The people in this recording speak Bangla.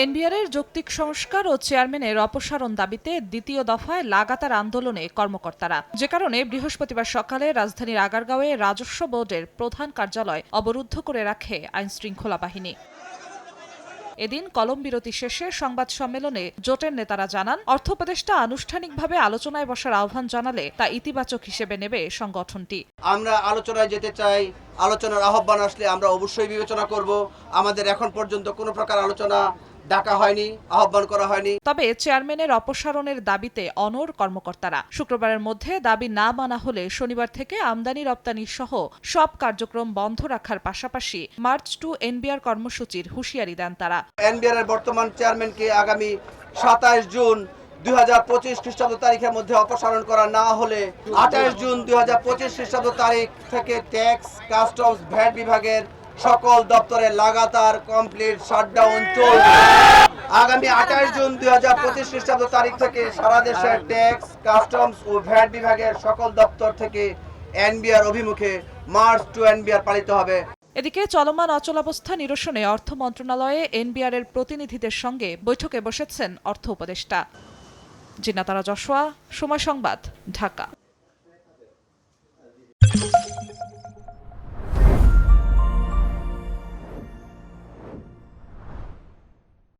এনবিআরের যৌক্তিক সংস্কার ও চেয়ারম্যানের অপসারণ দাবিতে দ্বিতীয় দফায় লাগাতার আন্দোলনে কর্মকর্তারা, যে কারণে বৃহস্পতিবার সকালে রাজধানীর আগারগাঁওয়ে রাজস্ব বোর্ডের প্রধান কার্যালয় অবরুদ্ধ করে রাখে আইনশৃঙ্খলা বাহিনী। এদিন কলম বিরতি শেষে সংবাদ সম্মেলনে জোটের নেতারা জানান, অর্থ উপদেষ্টা আনুষ্ঠানিকভাবে আলোচনায় বসার আহ্বান জানালে তা ইতিবাচক হিসেবে নেবে সংগঠনটি। আমরা আলোচনায় যেতে চাই, আলোচনার আহ্বান আসলে আমরা অবশ্যই বিবেচনা করব। আমাদের এখন পর্যন্ত কোনো প্রকার আলোচনা ডাকা হয়নি, আহ্বান করা হয়নি। তবে চেয়ারম্যানের অপসারণের দাবিতে অনড় কর্মকর্তারা। শুক্রবারের মধ্যে দাবি না মানা হলে শনিবার থেকে আমদানি রপ্তানি সহ সব কার্যক্রম বন্ধ রাখার পাশাপাশি মার্চ টু এনবিআর কর্মসূচির হুঁশিয়ারি দেন তারা। এনবিআর এর বর্তমান চেয়ারম্যানকে আগামী 27 জুন 2025 খ্রিস্টাব্দ তারিখের মধ্যে অপসারণ করা না হলে 28 জুন 2025 খ্রিস্টাব্দ তারিখ থেকে ট্যাক্স, কাস্টমস, ভ্যাট বিভাগের সকল দপ্তরে লাগাতার কমপ্লিট শাটডাউন চলবে। আগামী 28 জুন 2025 খ্রিস্টাব্দ তারিখ থেকে সারা দেশের ট্যাক্স, কাস্টমস ও ভ্যাট বিভাগের সকল দপ্তর থেকে এনবিআর অভিমুখে মার্চ টু এনবিআর পালিত হবে। এদিকে চলমান অচলাবস্থা নিরসনে অর্থ মন্ত্রণালয়ে এনবিআরের প্রতিনিধিদের সঙ্গে বৈঠকে বসেছেন অর্থ উপদেষ্টা। জিনাতারা জশোয়া, সময় সংবাদ, ঢাকা।